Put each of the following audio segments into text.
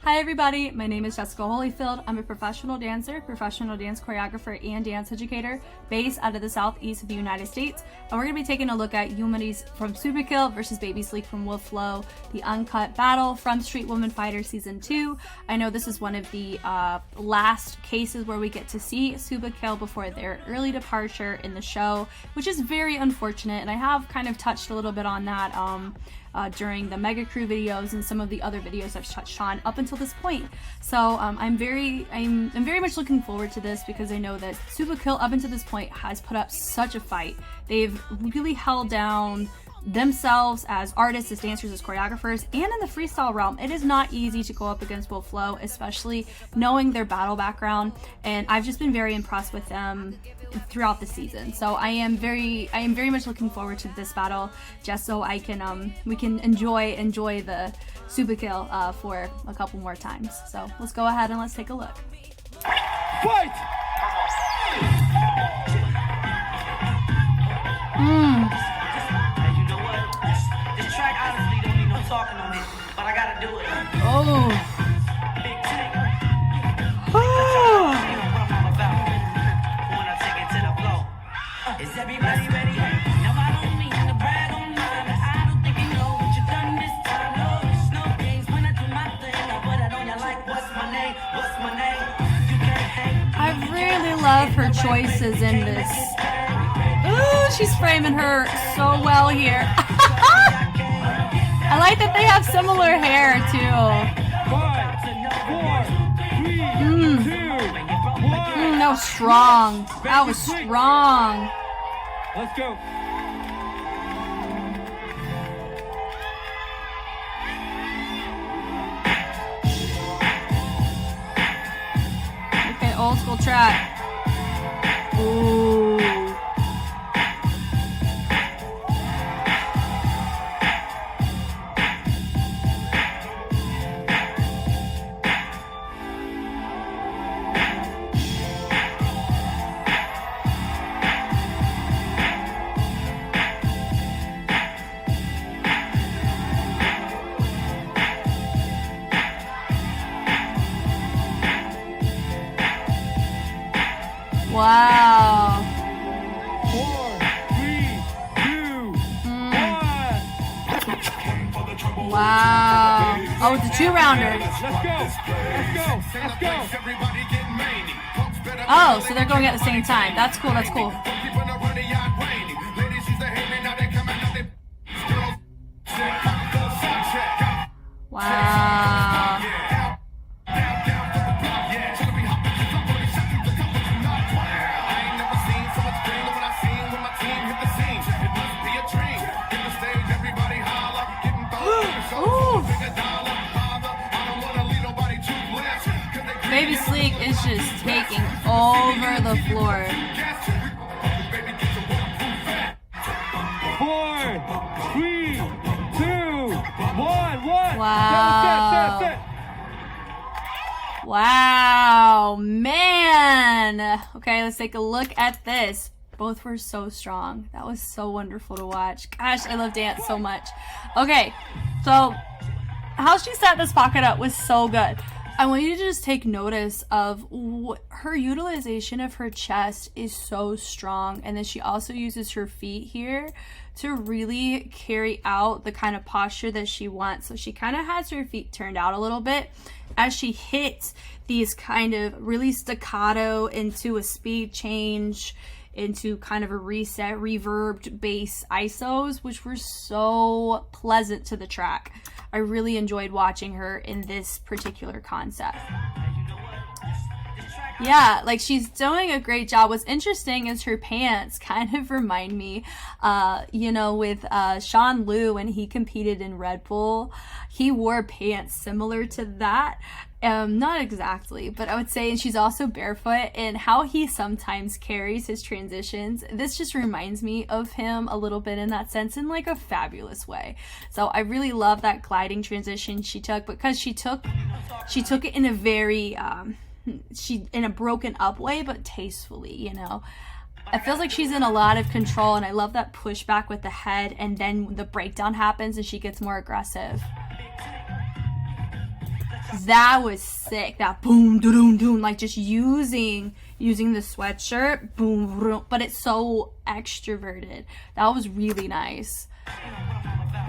Hi everybody, my name is Jessica Holyfield. I'm a professional dancer, professional dance choreographer, and dance educator based out of the southeast of the United States. And we're going to be taking a look at Yumeri's from Soopakill versus Babysleek from Wolf Flow, the uncut battle from Street Woman Fighter Season 2. I know this is one of the last cases where we get to see Soopakill before their early departure in the show, which is very unfortunate, and I have kind of touched a little bit on that during the Mega Crew videos and some of the other videos I've touched on up until this point. So I'm very much looking forward to this because I know that Soopakill up until this point has put up such a fight. They've really held down themselves as artists, as dancers, as choreographers, and in the freestyle realm. It is not easy to go up against Wolf Flow, especially knowing their battle background, and I've just been very impressed with them throughout the season. So I am very much looking forward to this battle, just so I can we can enjoy the Soopakill for a couple more times. So let's go ahead and let's take a look. Fight! This track honestly don't need no talking on it, but I gotta do it. Oh. Big tank. You know what I'm all about. When I take it to the flow. Is everybody ready? Now I don't mean to brag on mine, but I don't think you know what you done this time. No, it's no games when I do my thing. I put it on you like, what's my name? What's my name? You can't hang. I really love her choices in this. Ooh, she's framing her so well here. I like that they have similar hair too. 5, 4, 3, 2, 1. That was strong. That was strong. Let's go. Okay, old school track. Ooh. Wow. 4, 3, 2, 1. Wow. Oh, it's a 2-rounder. Let's go. Let's go. Oh, so they're going at the same time. That's cool. That's cool. Wow. Babysleek is just taking over the floor. 4, 3, 2, 1. Wow. Set. Wow, man. Okay, let's take a look at this. Both were so strong. That was so wonderful to watch. Gosh, I love dance so much. Okay, so how she set this pocket up was so good. I want you to just take notice of her utilization of her chest is so strong, and then she also uses her feet here to really carry out the kind of posture that she wants. So she kind of has her feet turned out a little bit as she hits these kind of really staccato into a speed change, into kind of a reset, reverbed bass isos, which were so pleasant to the track. I really enjoyed watching her in this particular concept. Yeah, like she's doing a great job. What's interesting is her pants kind of remind me, you know, with Sean Liu when he competed in Red Bull, he wore pants similar to that. Not exactly, but I would say, and she's also barefoot, and how he sometimes carries his transitions. This just reminds me of him a little bit in that sense, in like a fabulous way. So I really love that gliding transition she took, because she took it in a very, in a broken up way, but tastefully, you know. It feels like she's in a lot of control, and I love that pushback with the head, and then the breakdown happens and she gets more aggressive. That was sick. That boom, doom, doom, like just using the sweatshirt, boom, boom, but it's so extroverted. That was really nice.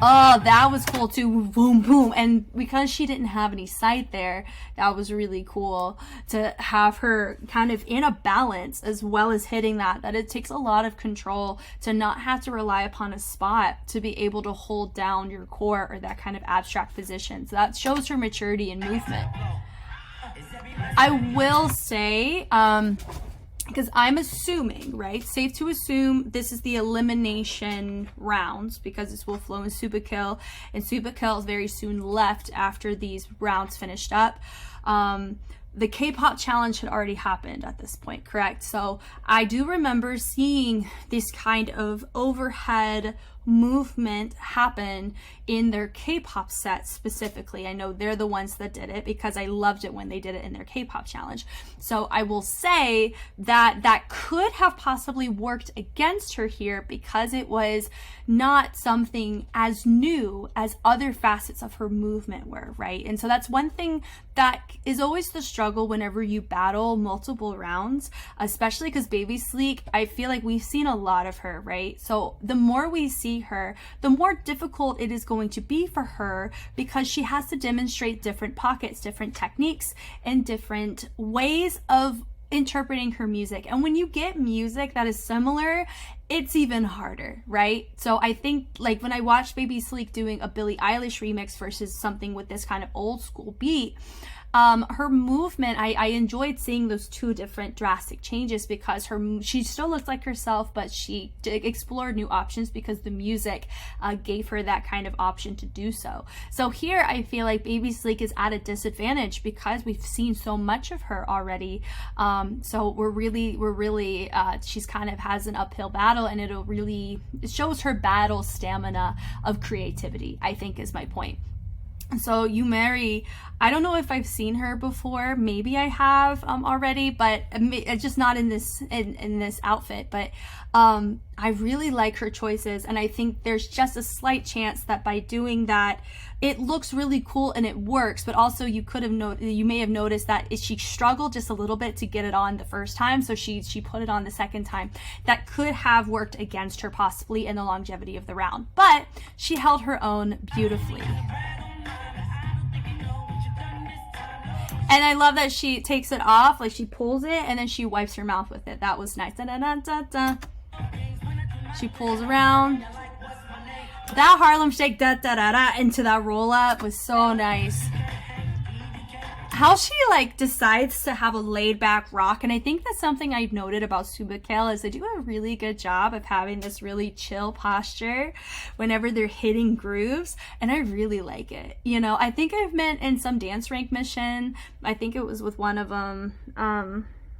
Oh, that was cool too. Boom, boom. And because she didn't have any sight there, that was really cool to have her kind of in a balance as well as hitting that it takes a lot of control to not have to rely upon a spot to be able to hold down your core or that kind of abstract position. So that shows her maturity in movement. I will say, because I'm assuming, right? Safe to assume this is the elimination rounds because this will flow in Super Kill, and Super Kill is very soon left after these rounds finished up. The K-pop challenge had already happened at this point, correct? So I do remember seeing this kind of overhead movement happen in their K-pop set specifically. I know they're the ones that did it because I loved it when they did it in their K-pop challenge. So I will say that that could have possibly worked against her here because it was not something as new as other facets of her movement were, right? And so that's one thing that is always the struggle whenever you battle multiple rounds, especially because Babysleek, I feel like we've seen a lot of her, right? So the more we see her, the more difficult it is going to be for her because she has to demonstrate different pockets, different techniques, and different ways of interpreting her music. And when you get music that is similar, it's even harder, right? So I think like when I watched Babysleek doing a Billie Eilish remix versus something with this kind of old school beat, her movement, I enjoyed seeing those two different drastic changes because she still looked like herself, but she explored new options because the music gave her that kind of option to do so. So here I feel like Babysleek is at a disadvantage because we've seen so much of her already. So we're really she's kind of has an uphill battle, and it shows her battle stamina of creativity, I think is my point. So Yumeri, I don't know if I've seen her before. Maybe I have already, but just not in this outfit. But I really like her choices, and I think there's just a slight chance that by doing that, it looks really cool and it works. But also, you may have noticed that she struggled just a little bit to get it on the first time, so she put it on the second time. That could have worked against her possibly in the longevity of the round, but she held her own beautifully. And I love that she takes it off, like she pulls it and then she wipes her mouth with it. That was nice. Da, da, da, da, da. She pulls around. That Harlem Shake da, da, da, da, into that roll up was so nice. How she like decides to have a laid back rock, and I think that's something I've noted about Subikel is they do a really good job of having this really chill posture whenever they're hitting grooves, and I really like it. You know, I think I've met in some dance rank mission, I think it was with one of them,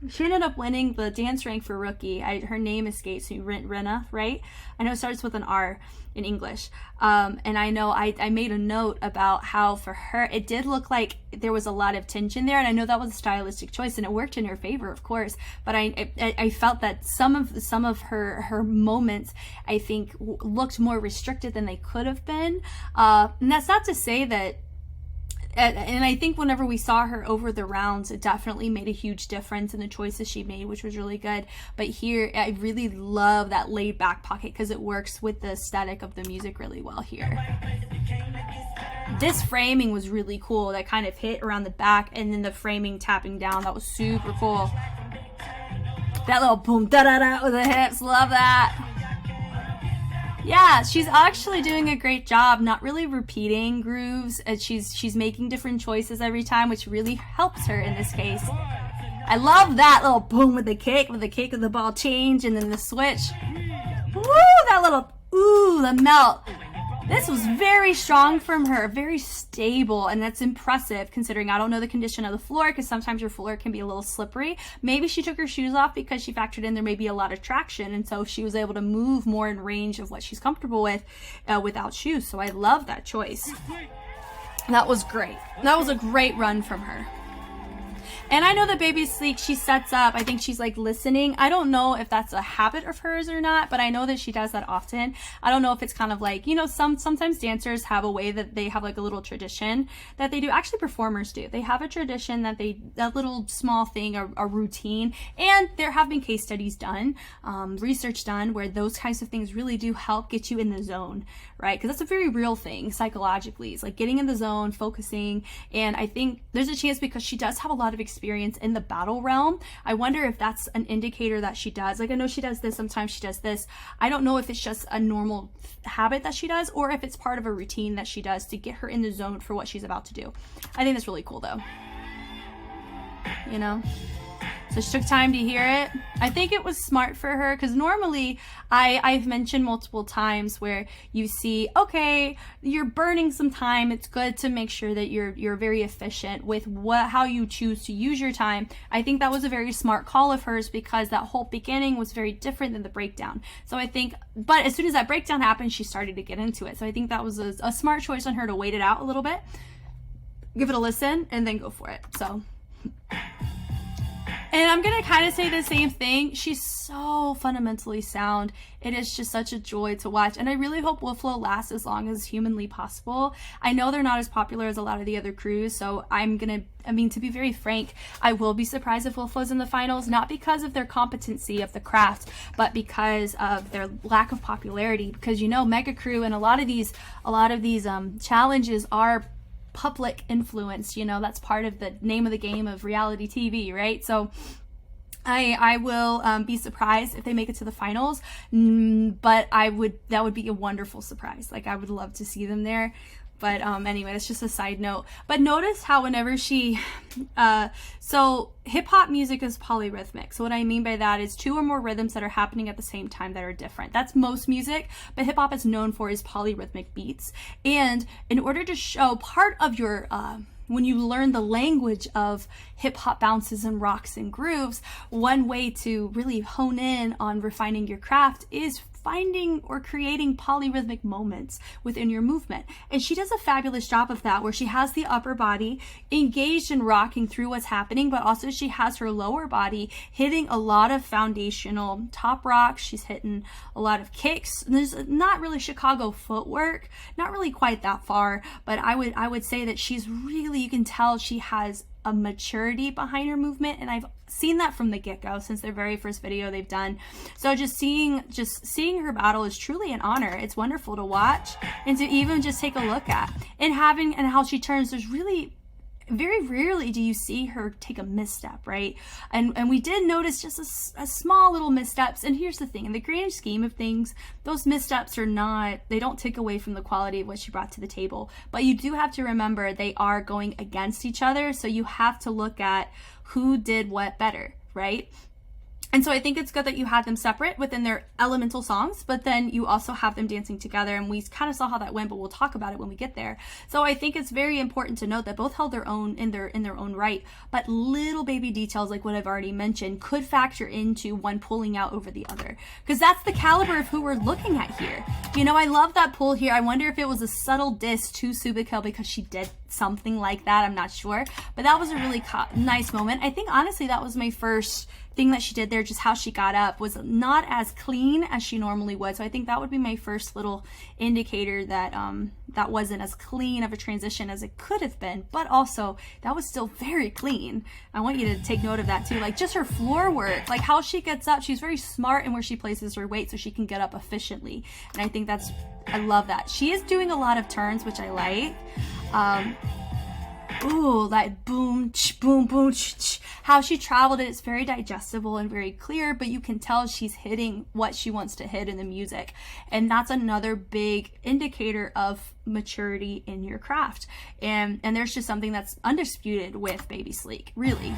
she ended up winning the dance rank for rookie. Her name escapes me, Rena, right? I know it starts with an R in English. And I know I made a note about how for her, it did look like there was a lot of tension there. And I know that was a stylistic choice and it worked in her favor, of course. But I felt that some of her moments, I think, looked more restricted than they could have been. And that's not to say that, and I think whenever we saw her over the rounds, it definitely made a huge difference in the choices she made, which was really good. But here, I really love that laid back pocket because it works with the aesthetic of the music really well here. This framing was really cool. That kind of hit around the back and then the framing tapping down. That was super cool. That little boom da da da with the hips. Love that. Yeah, she's actually doing a great job, not really repeating grooves. She's making different choices every time, which really helps her in this case. I love that little boom with the kick of the ball change and then the switch. Woo, that little, ooh, the melt. This was very strong from her, very stable, and that's impressive considering I don't know the condition of the floor because sometimes your floor can be a little slippery. Maybe she took her shoes off because she factored in there may be a lot of traction, and so she was able to move more in range of what she's comfortable with without shoes. So I love that choice. That was great. That was a great run from her. And I know that Babysleek, she sets up, I think she's like listening. I don't know if that's a habit of hers or not, but I know that she does that often. I don't know if it's kind of like, you know, sometimes dancers have a way that they have like a little tradition that they do. Actually, performers do. They have a tradition that that little small thing, a routine. And there have been case studies done, research done, where those kinds of things really do help get you in the zone, right? Because that's a very real thing psychologically. It's like getting in the zone, focusing. And I think there's a chance, because she does have a lot of experience in the battle realm. I wonder if that's an indicator that she does. Like, I know she does this, sometimes she does this. I don't know if it's just a normal habit that she does, or if it's part of a routine that she does to get her in the zone for what she's about to do. I think that's really cool though. You know? So she took time to hear it. I think it was smart for her, because normally I've mentioned multiple times where you see, okay, you're burning some time. It's good to make sure that you're very efficient with how you choose to use your time. I think that was a very smart call of hers, because that whole beginning was very different than the breakdown. So I think, but as soon as that breakdown happened, she started to get into it. So I think that was a smart choice on her to wait it out a little bit, give it a listen, and then go for it. So. And I'm going to kind of say the same thing. She's so fundamentally sound. It is just such a joy to watch. And I really hope Wolflow lasts as long as humanly possible. I know they're not as popular as a lot of the other crews, so to be very frank, I will be surprised if Wolflow's in the finals, not because of their competency of the craft, but because of their lack of popularity. Because, you know, Mega Crew and a lot of these challenges are public influence, you know, that's part of the name of the game of reality TV, right? So I will be surprised if they make it to the finals, but that would be a wonderful surprise. Like, I would love to see them there. But anyway, that's just a side note. But notice how whenever so hip hop music is polyrhythmic. So what I mean by that is 2 or more rhythms that are happening at the same time that are different. That's most music, but hip hop is known for its polyrhythmic beats. And in order to show part of your when you learn the language of hip hop bounces and rocks and grooves, one way to really hone in on refining your craft is finding or creating polyrhythmic moments within your movement. And she does a fabulous job of that, where she has the upper body engaged in rocking through what's happening, but also she has her lower body hitting a lot of foundational top rocks. She's hitting a lot of kicks. And there's not really Chicago footwork, not really quite that far, but I would say that she's really, you can tell she has a maturity behind her movement, and I've seen that from the get-go since their very first video they've done. So just seeing her battle is truly an honor. It's wonderful to watch and to even just take a look at, and how she turns. There's really very rarely do you see her take a misstep, right? And we did notice just a small little missteps. And here's the thing, in the grand scheme of things, those missteps they don't take away from the quality of what she brought to the table. But you do have to remember they are going against each other. So you have to look at who did what better, right? And so I think it's good that you had them separate within their elemental songs, but then you also have them dancing together, and we kind of saw how that went, but we'll talk about it when we get there. So I think it's very important to note that both held their own in their own right, but little baby details like what I've already mentioned could factor into one pulling out over the other, because that's the caliber of who we're looking at here. You know, I love that pull here. I wonder if it was a subtle diss to Subikil because she did something like that. I'm not sure, but that was a really nice moment. I think honestly that was my first thing that she did there. Just how she got up was not as clean as she normally would. So I think that would be my first little indicator that that wasn't as clean of a transition as it could have been, but also that was still very clean. I want you to take note of that too. Like just her floor work, like how she gets up. She's very smart in where she places her weight so she can get up efficiently. And I think I love that. She is doing a lot of turns, which I like. Ooh, that boom, boom, boom, how she traveled it. It's very digestible and very clear, but you can tell she's hitting what she wants to hit in the music. And that's another big indicator of maturity in your craft. And there's just something that's undisputed with Babysleek, really.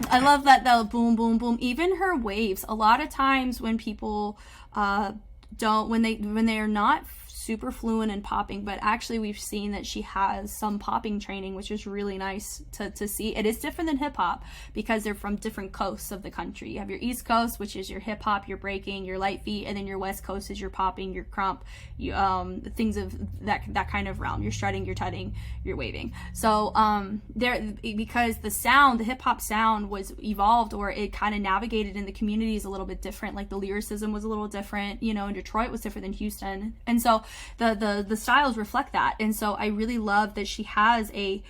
I love that the boom, boom, boom. Even her waves. A lot of times when people when they are not super fluent in popping, but actually we've seen that she has some popping training, which is really nice to see. It is different than hip-hop because they're from different coasts of the country. You have your East Coast, which is your hip-hop, your breaking, your light feet, and then your West Coast is your popping, your crump, things of that kind of realm. You're strutting, you're tutting, you're waving. So because the hip-hop sound was evolved, or it kind of navigated in the communities a little bit different, like the lyricism was a little different, you know, in Detroit was different than Houston, and so the styles reflect that. And so I really love that she has a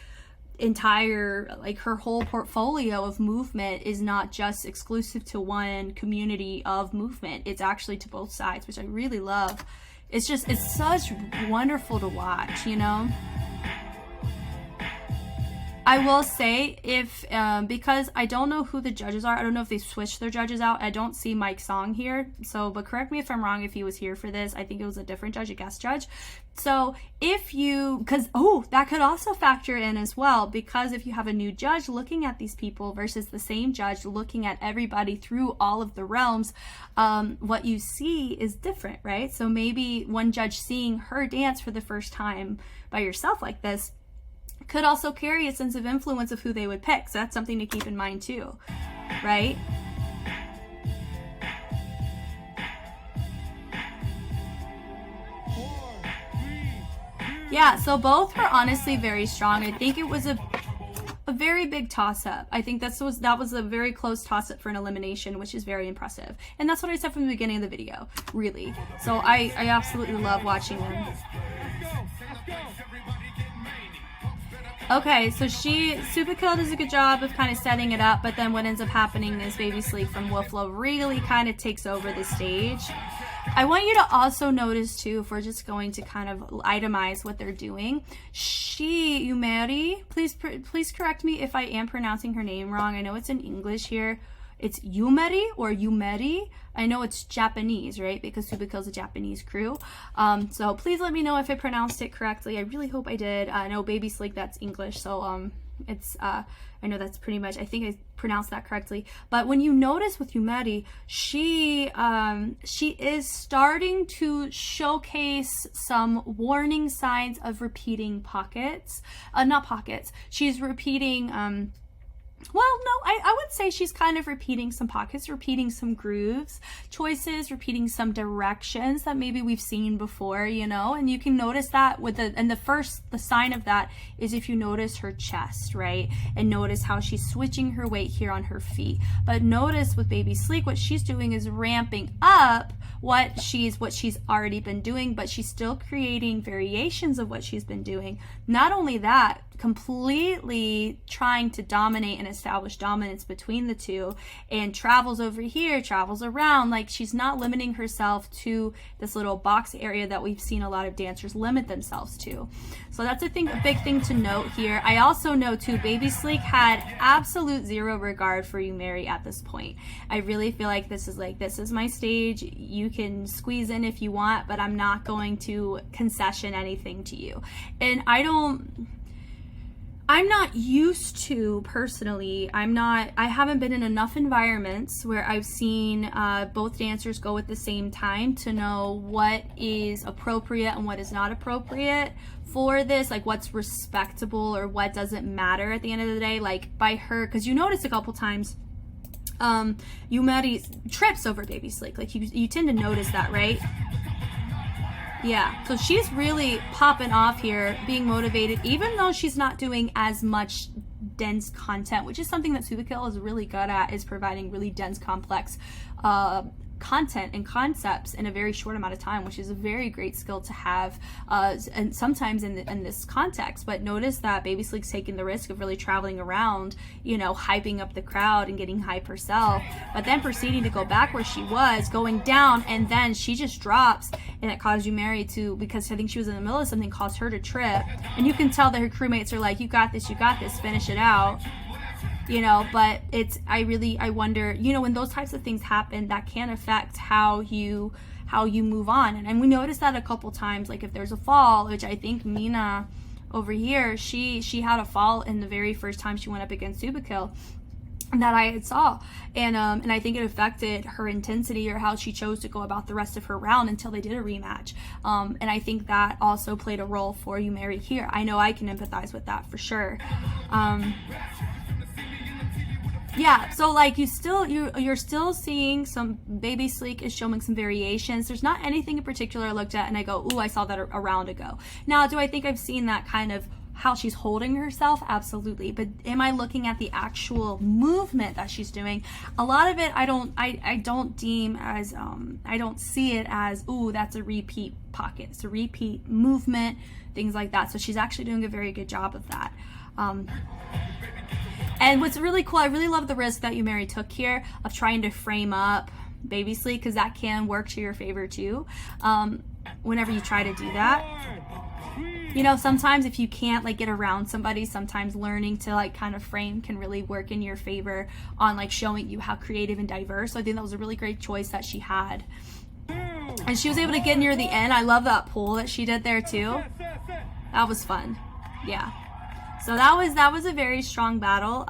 entire, like, her whole portfolio of movement is not just exclusive to one community of movement, it's actually to both sides, which I really love. It's such wonderful to watch, you know. I will say, because I don't know who the judges are, I don't know if they switched their judges out. I don't see Mike Song here, but correct me if I'm wrong if he was here for this. I think it was a different judge, a guest judge. So that could also factor in as well, because if you have a new judge looking at these people versus the same judge looking at everybody through all of the realms, what you see is different, right? So maybe one judge seeing her dance for the first time by yourself like this could also carry a sense of influence of who they would pick. So that's something to keep in mind too, right? Yeah, so both were honestly very strong. I think it was a very big toss-up. I think that was a very close toss-up for an elimination, which is very impressive. And that's what I said from the beginning of the video, really. So I absolutely love watching them. Okay, so Supakill does a good job of kind of setting it up, but then what ends up happening is Babysleek from Wolflow really kind of takes over the stage. I want you to also notice too, if we're just going to kind of itemize what they're doing, Yumeri, please correct me if I am pronouncing her name wrong. I know it's in English here. It's Yumeri or Yumeri. I know it's Japanese, right? Because Supakill's a Japanese crew. So please let me know if I pronounced it correctly. I really hope I did. I know Babysleek, that's English. So I know that's pretty much, I think I pronounced that correctly. But when you notice with Yumeri, she is starting to showcase some warning signs of repeating pockets. Not pockets. She's repeating, well, no, I would say she's kind of repeating some pockets, repeating some grooves, choices, repeating some directions that maybe we've seen before, you know, and you can notice that the sign of that is if you notice her chest, right? And notice how she's switching her weight here on her feet. But notice with Babysleek, what she's doing is ramping up what she's already been doing, but she's still creating variations of what she's been doing. Not only that, completely trying to dominate and establish dominance between the two, and travels over here, travels around. Like, she's not limiting herself to this little box area that we've seen a lot of dancers limit themselves to. So that's a big thing to note here. I also know too, Babysleek had absolute zero regard for Yumeri at this point. I really feel like this is my stage. You can squeeze in if you want, but I'm not going to concession anything to you. And I'm not used to, personally, I haven't been in enough environments where I've seen both dancers go at the same time to know what is appropriate and what is not appropriate for this, like what's respectable or what doesn't matter at the end of the day. Like, by her, because you notice a couple times Yumeri trips over Babysleek. Like, you tend to notice that, right? Yeah, so she's really popping off here, being motivated, even though she's not doing as much dense content, which is something that Supakill is really good at, is providing really dense, complex content and concepts in a very short amount of time, which is a very great skill to have, and sometimes in this context. But notice that Babysleek's taking the risk of really traveling around, you know, hyping up the crowd and getting hype herself, but then proceeding to go back where she was, going down, and then she just drops, and it caused Yumeri to, because I think she was in the middle of something, caused her to trip, and you can tell that her crewmates are like, you got this, finish it out. You know, but I wonder, you know, when those types of things happen, that can affect how you move on. And we noticed that a couple times, like if there's a fall, which I think Mina over here, she had a fall in the very first time she went up against Supakill. that I had saw, and I think it affected her intensity or how she chose to go about the rest of her round until they did a rematch. And I think that also played a role for Yumeri here. I know I can empathize with that for sure. Yeah, so like you're still seeing some Babysleek is showing some variations. There's not anything in particular I looked at and I go, ooh, I saw that a round ago. Now, do I think I've seen that kind of how she's holding herself? Absolutely. But am I looking at the actual movement that she's doing? A lot of it I don't deem as I don't see it as, ooh, that's a repeat pocket. It's a repeat movement, things like that. So she's actually doing a very good job of that. And what's really cool, I really love the risk that Yumeri took here of trying to frame up Babysleek, because that can work to your favor too. Whenever you try to do that, you know, sometimes if you can't like get around somebody, sometimes learning to like kind of frame can really work in your favor on like showing you how creative and diverse. So I think that was a really great choice that she had. And she was able to get near the end. I love that pull that she did there too. That was fun. Yeah. So that was a very strong battle.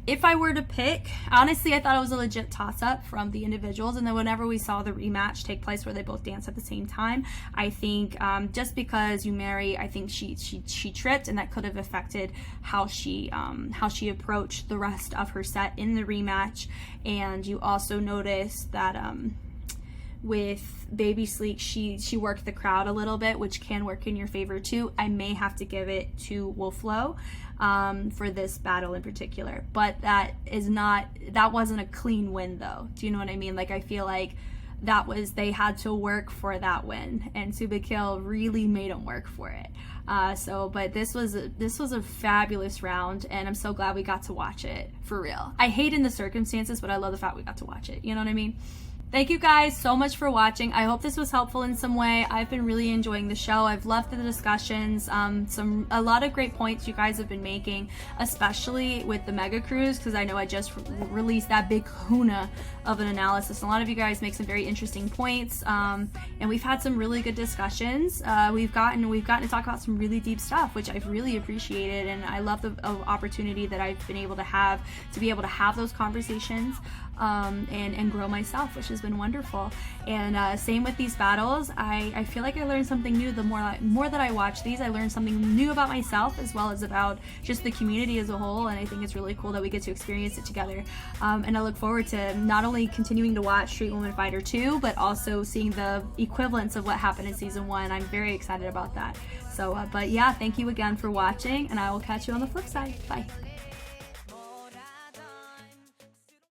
If I were to pick, honestly, I thought it was a legit toss-up from the individuals. And then whenever we saw the rematch take place where they both danced at the same time, I think just because Yumeri, I think she tripped, and that could have affected how she approached the rest of her set in the rematch. And you also notice that with Babysleek, she worked the crowd a little bit, which can work in your favor too. I may have to give it to Wolflow for this battle in particular, but that wasn't a clean win though. Do you know what I mean? Like, I feel like they had to work for that win, and Subakil really made them work for it. But this was a fabulous round, and I'm so glad we got to watch it for real. I hate in the circumstances, but I love the fact we got to watch it. You know what I mean? Thank you guys so much for watching. I hope this was helpful in some way. I've been really enjoying the show. I've loved the discussions. A lot of great points you guys have been making, especially with the Mega Cruise, because I know I just released that big kahuna of an analysis. A lot of you guys make some very interesting points, and we've had some really good discussions. We've gotten to talk about some really deep stuff, which I've really appreciated, and I love the opportunity that I've been able to have those conversations. And grow myself, which has been wonderful. And same with these battles. I feel like I learned something new. The more that I watch these, I learn something new about myself, as well as about just the community as a whole. And I think it's really cool that we get to experience it together. And I look forward to not only continuing to watch Street Woman Fighter 2, but also seeing the equivalents of what happened in season 1. I'm very excited about that. So, but yeah, thank you again for watching, and I will catch you on the flip side. Bye.